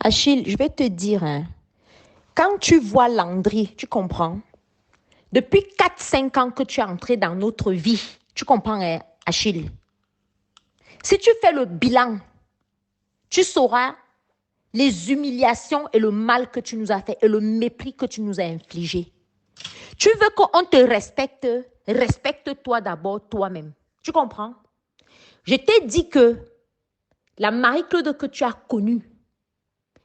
Achille, je vais te dire, hein, quand tu vois Landry, tu comprends? Depuis 4, 5 ans que tu es entré dans notre vie, tu comprends, hein, Achille? Si tu fais le bilan, tu sauras les humiliations et le mal que tu nous as fait et le mépris que tu nous as infligé. Tu veux qu'on te respecte, respecte-toi d'abord toi-même. Tu comprends? Je t'ai dit que la Marie-Claude que tu as connue,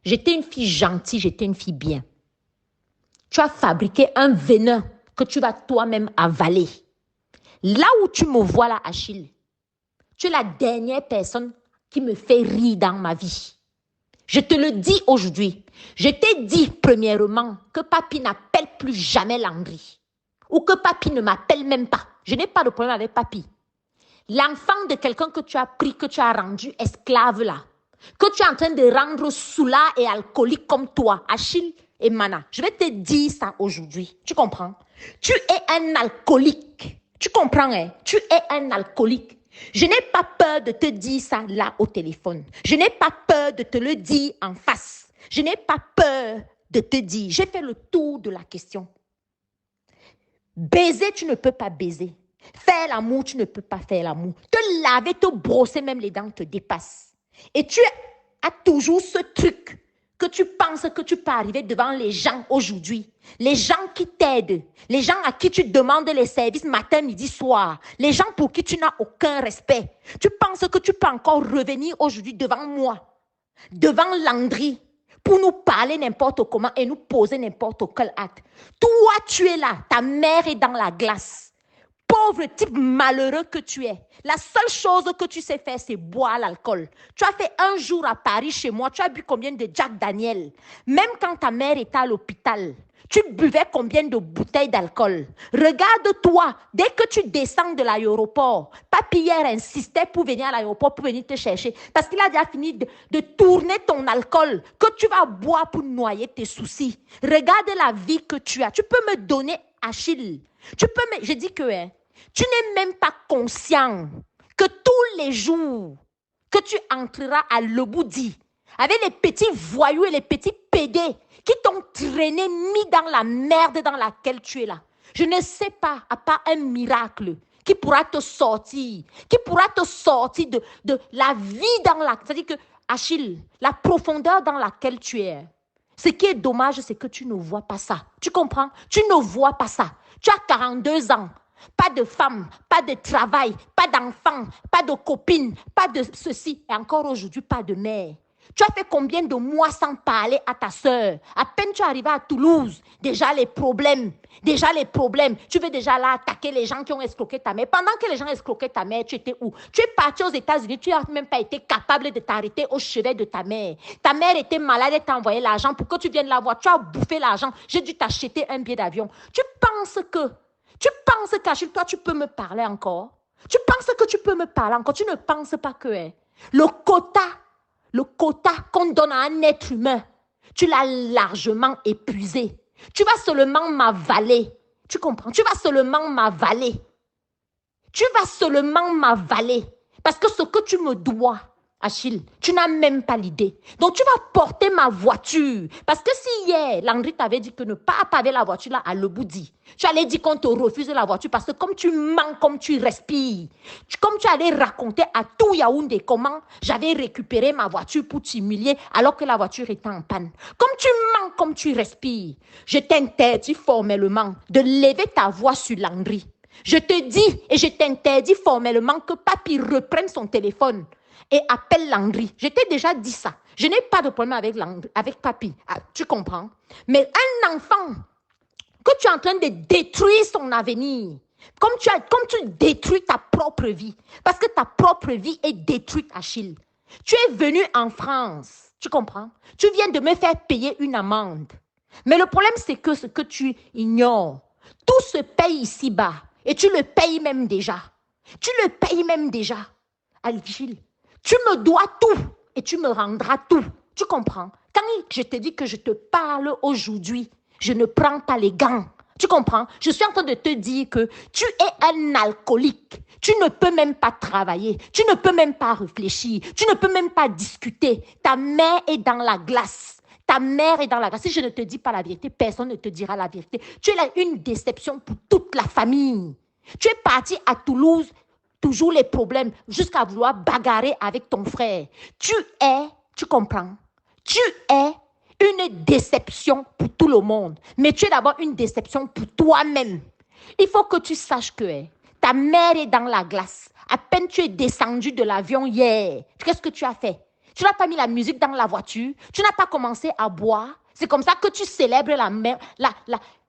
j'étais une fille gentille, j'étais une fille bien. Tu as fabriqué un venin que tu vas toi-même avaler. Là où tu me vois là, Achille, tu es la dernière personne qui me fait rire dans ma vie. Je te le dis aujourd'hui. Je t'ai dit premièrement que papi n'appelle plus jamais Landry. Ou que papi ne m'appelle même pas. Je n'ai pas de problème avec papi. L'enfant de quelqu'un que tu as pris, que tu as rendu esclave là, que tu es en train de rendre soulard et alcoolique comme toi, Achille et Mana. Je vais te dire ça aujourd'hui. Tu comprends? Tu es un alcoolique. Tu comprends, hein? Tu es un alcoolique. Je n'ai pas peur de te dire ça là au téléphone. Je n'ai pas peur de te le dire en face. Je n'ai pas peur de te dire. J'ai fait le tour de la question. Baiser, tu ne peux pas baiser. Faire l'amour, tu ne peux pas faire l'amour. Te laver, te brosser, même les dents te dépassent. Et tu as toujours ce truc que tu penses que tu peux arriver devant les gens aujourd'hui. Les gens qui t'aident. Les gens à qui tu demandes les services matin, midi, soir. Les gens pour qui tu n'as aucun respect. Tu penses que tu peux encore revenir aujourd'hui devant moi, devant Landry, pour nous parler n'importe comment et nous poser n'importe quel acte. Toi, tu es là, ta mère est dans la glace. Pauvre type malheureux que tu es. La seule chose que tu sais faire, c'est boire l'alcool. Tu as fait un jour à Paris chez moi, tu as bu combien de Jack Daniel? Même quand ta mère était à l'hôpital, tu buvais combien de bouteilles d'alcool? Regarde-toi, dès que tu descends de l'aéroport, papi hier insistait pour venir à l'aéroport, pour venir te chercher, parce qu'il a déjà fini de tourner ton alcool que tu vas boire pour noyer tes soucis. Regarde la vie que tu as. Tu peux me donner, Achille. Je dis que tu n'es même pas conscient que tous les jours que tu entreras à Leboudi avec les petits voyous et les petits pédés qui t'ont traîné, mis dans la merde dans laquelle tu es là. Je ne sais pas, à part un miracle, qui pourra te sortir, de la vie dans la... C'est-à-dire que, Achille, la profondeur dans laquelle tu es, ce qui est dommage, c'est que tu ne vois pas ça. Tu comprends? Tu ne vois pas ça. Tu as 42 ans. Pas de femme, pas de travail, pas d'enfant, pas de copine, pas de ceci. Et encore aujourd'hui, pas de mère. Tu as fait combien de mois sans parler à ta soeur? À peine tu es arrivé à Toulouse, déjà les problèmes. Tu veux déjà là attaquer les gens qui ont escroqué ta mère. Pendant que les gens escroquaient ta mère, tu étais où? Tu es parti aux États-Unis, tu n'as même pas été capable de t'arrêter au chevet de ta mère. Ta mère était malade, elle t'a envoyé l'argent pour que tu viennes la voir. Tu as bouffé l'argent. J'ai dû t'acheter un billet d'avion. Tu penses qu'Achille, toi, tu peux me parler encore? Tu penses que tu peux me parler encore? Tu ne penses pas que le quota qu'on donne à un être humain, tu l'as largement épuisé. Tu vas seulement m'avaler. Tu comprends? Tu vas seulement m'avaler. Parce que ce que tu me dois, Achille, tu n'as même pas l'idée. Donc, tu vas porter ma voiture. Parce que si hier, Landry t'avait dit que ne pas paver la voiture là à Leboudi, tu allais dire qu'on te refuse la voiture parce que comme tu mens, comme tu respires, comme tu allais raconter à tout Yaoundé comment j'avais récupéré ma voiture pour t'humilier alors que la voiture était en panne. Comme tu mens, comme tu respires, je t'interdis formellement de lever ta voix sur Landry. Je te dis et je t'interdis formellement que papi reprenne son téléphone et appelle Landry. Je t'ai déjà dit ça. Je n'ai pas de problème avec papi. Ah, tu comprends? Mais un enfant que tu es en train de détruire son avenir, comme tu détruis ta propre vie, parce que ta propre vie est détruite, Achille. Tu es venu en France, tu comprends? Tu viens de me faire payer une amende. Mais le problème, c'est que ce que tu ignores, tout se paye ici-bas. Et tu le payes même déjà. Achille, tu me dois tout et tu me rendras tout. Tu comprends? Quand je te dis que je te parle aujourd'hui, je ne prends pas les gants. Tu comprends? Je suis en train de te dire que tu es un alcoolique. Tu ne peux même pas travailler. Tu ne peux même pas réfléchir. Tu ne peux même pas discuter. Ta mère est dans la glace. Ta mère est dans la glace. Si je ne te dis pas la vérité, personne ne te dira la vérité. Tu es là une déception pour toute la famille. Tu es parti à Toulouse, toujours les problèmes, jusqu'à vouloir bagarrer avec ton frère. Tu comprends? Tu es une déception pour tout le monde. Mais tu es d'abord une déception pour toi-même. Il faut que tu saches que ta mère est dans la glace. À peine tu es descendu de l'avion hier. Qu'est-ce que tu as fait? Tu n'as pas mis la musique dans la voiture. Tu n'as pas commencé à boire. C'est comme ça que tu célèbres la mère.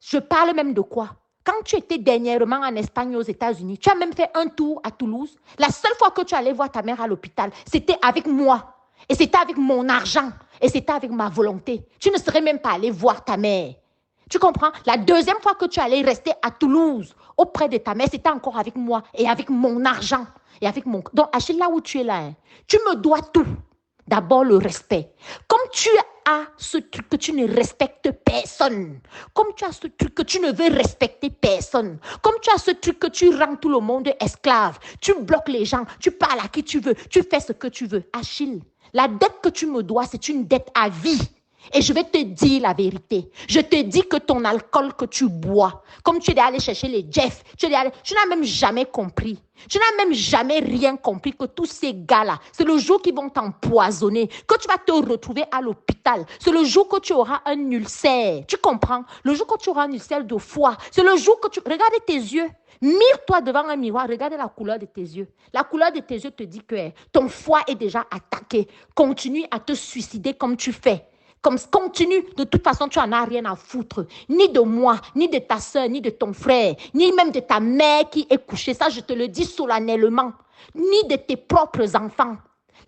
Je parle même de quoi? Quand tu étais dernièrement en Espagne, aux États-Unis, tu as même fait un tour à Toulouse. La seule fois que tu allais voir ta mère à l'hôpital, c'était avec moi. Et c'était avec mon argent. Et c'était avec ma volonté. Tu ne serais même pas allé voir ta mère. Tu comprends? La deuxième fois que tu allais rester à Toulouse, auprès de ta mère, c'était encore avec moi et avec mon argent. Et avec mon... Donc, Achille, là où tu es là, tu me dois tout. D'abord, le respect. Comme tu as ce truc que tu ne respectes personne, comme tu as ce truc que tu ne veux respecter personne, comme tu as ce truc que tu rends tout le monde esclave, tu bloques les gens, tu parles à qui tu veux, tu fais ce que tu veux. Achille, la dette que tu me dois, c'est une dette à vie. Et je vais te dire la vérité. Je te dis que ton alcool que tu bois, comme tu es allé chercher les Jeff, tu n'as même jamais compris. Tu n'as même jamais rien compris que tous ces gars-là, c'est le jour qu'ils vont t'empoisonner, que tu vas te retrouver à l'hôpital. C'est le jour que tu auras un ulcère. Tu comprends? Le jour que tu auras un ulcère de foie. C'est le jour que tu... Regarde tes yeux. Mire-toi devant un miroir, regarde la couleur de tes yeux. La couleur de tes yeux te dit que ton foie est déjà attaqué. Continue à te suicider comme tu fais. Comme continue, de toute façon, tu n'en as rien à foutre. Ni de moi, ni de ta soeur, ni de ton frère, ni même de ta mère qui est couchée. Ça, je te le dis solennellement. Ni de tes propres enfants.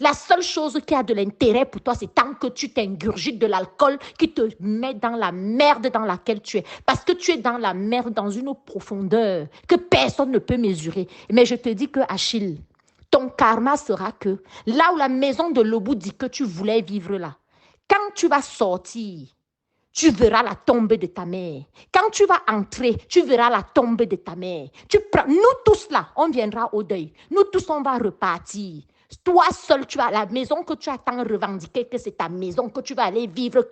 La seule chose qui a de l'intérêt pour toi, c'est tant que tu t'ingurgites de l'alcool qui te met dans la merde dans laquelle tu es. Parce que tu es dans la merde, dans une profondeur que personne ne peut mesurer. Mais je te dis que, Achille, ton karma sera que là où la maison de Lobou dit que tu voulais vivre là, quand tu vas sortir, tu verras la tombe de ta mère. Quand tu vas entrer, tu verras la tombe de ta mère. Nous tous là, on viendra au deuil. Nous tous, on va repartir. Toi seul, tu as la maison que tu as tant revendiqué, que c'est ta maison, que tu vas aller vivre,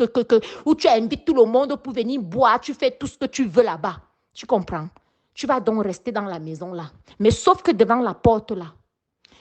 où tu invites tout le monde pour venir boire, tu fais tout ce que tu veux là-bas. Tu comprends? Tu vas donc rester dans la maison là. Mais sauf que devant la porte là,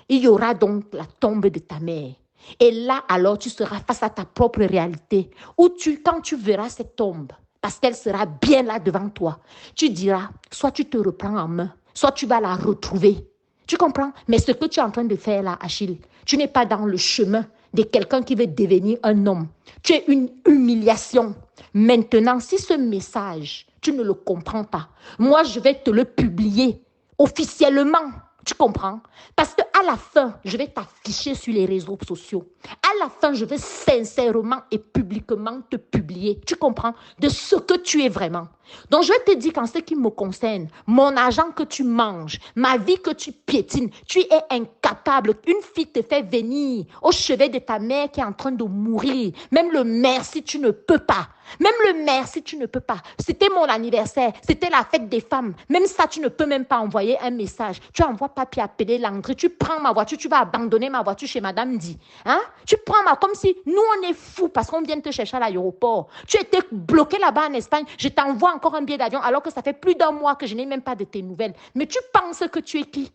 il y aura donc la tombe de ta mère. Et là, alors, tu seras face à ta propre réalité. Où quand tu verras cette tombe, parce qu'elle sera bien là devant toi, tu diras, soit tu te reprends en main, soit tu vas la retrouver. Tu comprends? Mais ce que tu es en train de faire là, Achille, tu n'es pas dans le chemin de quelqu'un qui veut devenir un homme. Tu es une humiliation. Maintenant, si ce message, tu ne le comprends pas, moi, je vais te le publier officiellement. Tu comprends? Parce qu'à la fin, je vais t'afficher sur les réseaux sociaux. À la fin, je vais sincèrement et publiquement te publier. Tu comprends? De ce que tu es vraiment. Donc, je vais te dire qu'en ce qui me concerne, mon argent que tu manges, ma vie que tu piétines, tu es incapable. Une fille te fait venir au chevet de ta mère qui est en train de mourir. Même le merci, tu ne peux pas. Même le merci, tu ne peux pas. C'était mon anniversaire, c'était la fête des femmes. Même ça, tu ne peux même pas envoyer un message. Tu envoies papier appeler Landry, tu prends ma voiture, tu vas abandonner ma voiture chez Madame Di. Hein? Tu prends comme si nous, on est fous parce qu'on vient te chercher à l'aéroport. Tu étais bloqué là-bas en Espagne, je t'envoie encore un billet d'avion alors que ça fait plus d'un mois que je n'ai même pas de tes nouvelles. Mais tu penses que tu es qui?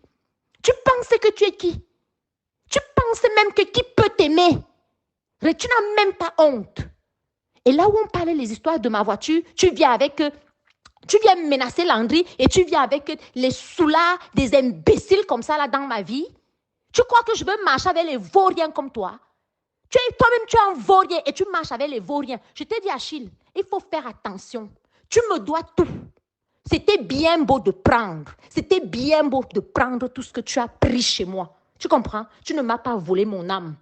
Tu penses que tu es qui? Tu penses même que qui peut t'aimer? Tu n'as même pas honte. Et là où on parlait les histoires de ma voiture, tu viens menacer Landry et tu viens avec les soulards des imbéciles comme ça là dans ma vie. Tu crois que je veux marcher avec les vauriens comme toi? Toi-même, tu es un vaurien et tu marches avec les vauriens. Je t'ai dit, Achille, il faut faire attention. Tu me dois tout. C'était bien beau de prendre. C'était bien beau de prendre tout ce que tu as pris chez moi. Tu comprends? Tu ne m'as pas volé mon âme.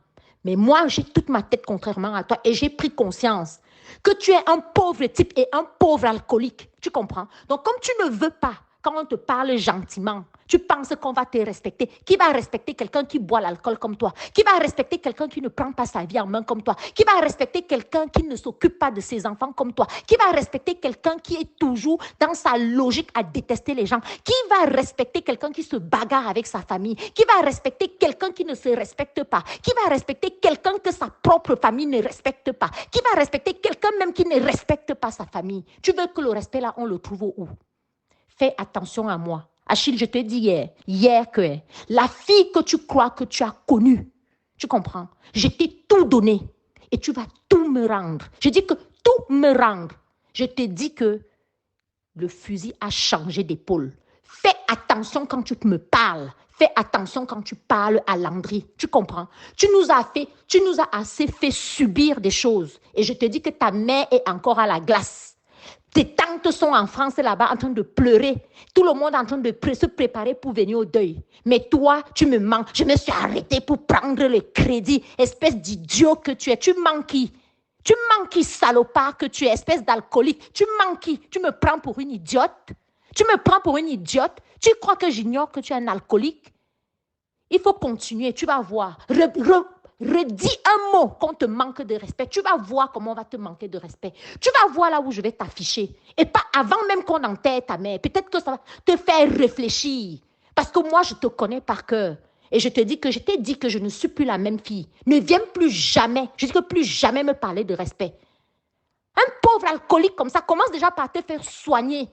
Mais moi, j'ai toute ma tête contrairement à toi et j'ai pris conscience que tu es un pauvre type et un pauvre alcoolique. Tu comprends? Donc, comme tu ne veux pas, quand on te parle gentiment, Tu penses qu'on va te respecter. Qui va respecter quelqu'un qui boit l'alcool comme toi? Qui va respecter quelqu'un qui ne prend pas sa vie en main comme toi? Qui va respecter quelqu'un qui ne s'occupe pas de ses enfants comme toi? Qui va respecter quelqu'un qui est toujours dans sa logique à détester les gens? Qui va respecter quelqu'un qui se bagarre avec sa famille? Qui va respecter quelqu'un qui ne se respecte pas? Qui va respecter quelqu'un que sa propre famille ne respecte pas? Qui va respecter quelqu'un même qui ne respecte pas sa famille? Tu veux que le respect là, on le trouve où? Fais attention à moi. Achille, je te dis hier que la fille que tu crois que tu as connue, tu comprends? Je t'ai tout donné et tu vas tout me rendre. Je dis que tout me rendre. Je te dis que le fusil a changé d'épaule. Fais attention quand tu me parles. Fais attention quand tu parles à Landry. Tu comprends? Tu nous as assez fait subir des choses. Et je te dis que ta mère est encore à la glace. Tes tantes sont en France là-bas en train de pleurer. Tout le monde est en train de se préparer pour venir au deuil. Mais toi, tu me manques. Je me suis arrêtée pour prendre le crédit. Espèce d'idiot que tu es. Tu manques qui? Tu manques qui, salopard que tu es, espèce d'alcoolique? Tu manques qui? Tu me prends pour une idiote? Tu me prends pour une idiote? Tu crois que j'ignore que tu es un alcoolique? Il faut continuer, tu vas voir. Redis un mot qu'on te manque de respect. Tu vas voir comment on va te manquer de respect. Tu vas voir là où je vais t'afficher. Et pas avant même qu'on enterre ta mère. Peut-être que ça va te faire réfléchir. Parce que moi, je te connais par cœur. Et je t'ai dit que je ne suis plus la même fille. Ne viens plus jamais. Je dis que plus jamais me parler de respect. Un pauvre alcoolique comme ça commence déjà par te faire soigner.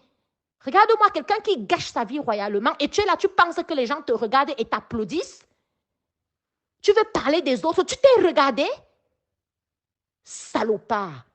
Regarde-moi, quelqu'un qui gâche sa vie royalement et tu es là, tu penses que les gens te regardent et t'applaudissent. Tu veux parler des autres, tu t'es regardé? Salopard.